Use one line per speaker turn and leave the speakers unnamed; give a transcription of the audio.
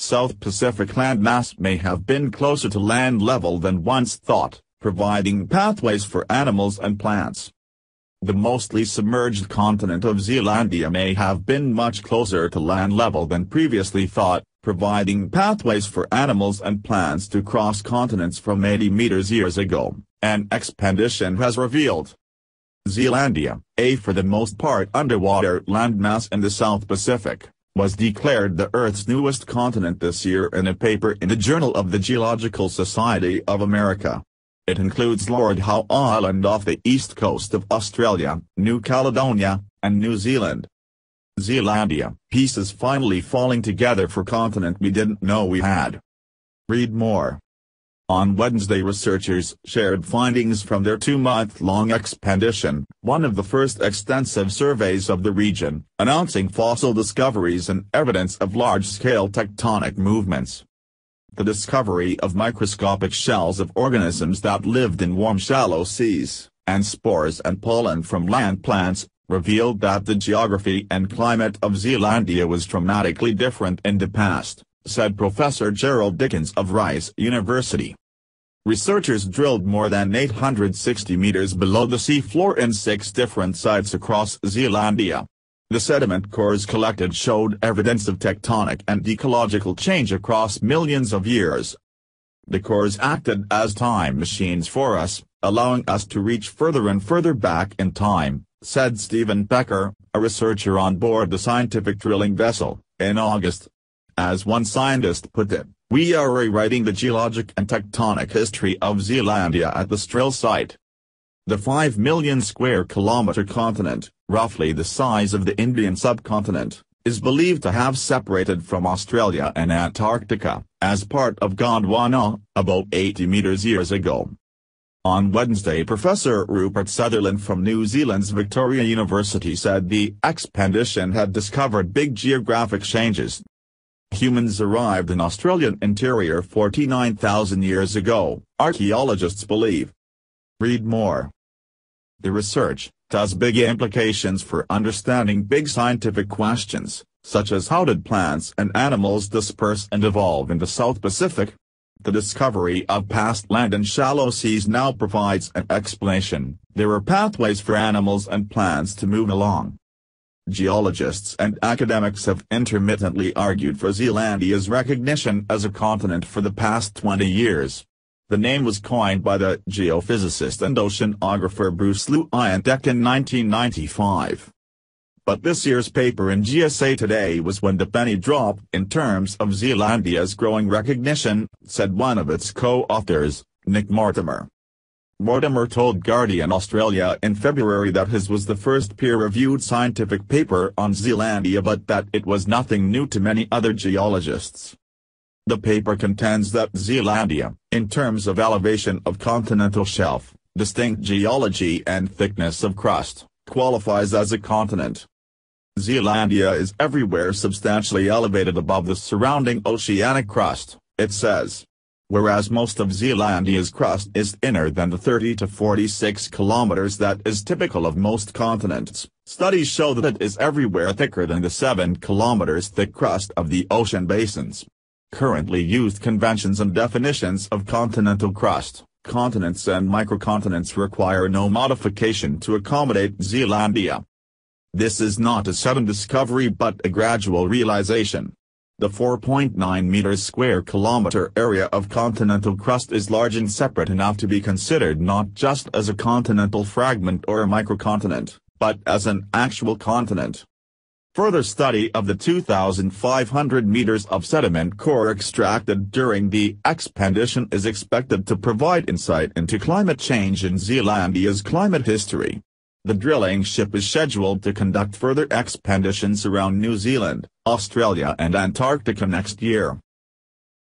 South Pacific landmass may have been closer to land level than once thought, providing pathways for animals and plants. The mostly submerged continent of Zealandia may have been much closer to land level than previously thought, providing pathways for animals and plants to cross continents from 80 meters years ago, an expedition has revealed. Zealandia, a for the most part underwater landmass in the South Pacific, was declared the Earth's newest continent this year in a paper in the Journal of the Geological Society of America. It includes Lord Howe Island off the east coast of Australia, New Caledonia, and New Zealand. Zealandia, pieces finally falling together for continent we didn't know we had. Read more. On Wednesday, researchers shared findings from their 2-month-long expedition, one of the first extensive surveys of the region, announcing fossil discoveries and evidence of large-scale tectonic movements. The discovery of microscopic shells of organisms that lived in warm shallow seas, and spores and pollen from land plants, revealed that the geography and climate of Zealandia was dramatically different in the past, said Professor Gerald Dickens of Rice University. Researchers drilled more than 860 meters below the seafloor in 6 different sites across Zealandia. The sediment cores collected showed evidence of tectonic and ecological change across millions of years. The cores acted as time machines for us, allowing us to reach further and further back in time, said Stephen Becker, a researcher on board the scientific drilling vessel, in August. As one scientist put it, "We are rewriting the geologic and tectonic history of Zealandia at the drill site." The 5 million square kilometer continent, roughly the size of the Indian subcontinent, is believed to have separated from Australia and Antarctica, as part of Gondwana, about 80 meters years ago. On Wednesday, Professor Rupert Sutherland from New Zealand's Victoria University said the expedition had discovered big geographic changes. Humans arrived in Australian interior 49,000 years ago, archaeologists believe. Read more. The research has big implications for understanding big scientific questions, such as how did plants and animals disperse and evolve in the South Pacific? The discovery of past land and shallow seas now provides an explanation. There are pathways for animals and plants to move along. Geologists and academics have intermittently argued for Zealandia's recognition as a continent for the past 20 years. The name was coined by the geophysicist and oceanographer Bruce Lewandowski in 1995. But this year's paper in GSA Today was when the penny dropped in terms of Zealandia's growing recognition, said one of its co-authors, Nick Mortimer. Mortimer told Guardian Australia in February that his was the first peer-reviewed scientific paper on Zealandia, but that it was nothing new to many other geologists. The paper contends that Zealandia, in terms of elevation of continental shelf, distinct geology and thickness of crust, qualifies as a continent. Zealandia is everywhere substantially elevated above the surrounding oceanic crust, it says. Whereas most of Zealandia's crust is thinner than the 30 to 46 kilometers that is typical of most continents, studies show that it is everywhere thicker than the 7 kilometers thick crust of the ocean basins. Currently used conventions and definitions of continental crust, continents and microcontinents require no modification to accommodate Zealandia. This is not a sudden discovery but a gradual realization. The 4.9 meters square kilometer area of continental crust is large and separate enough to be considered not just as a continental fragment or a microcontinent, but as an actual continent. Further study of the 2,500 meters of sediment core extracted during the expedition is expected to provide insight into climate change in Zealandia's climate history. The drilling ship is scheduled to conduct further expeditions around New Zealand, Australia and Antarctica next year.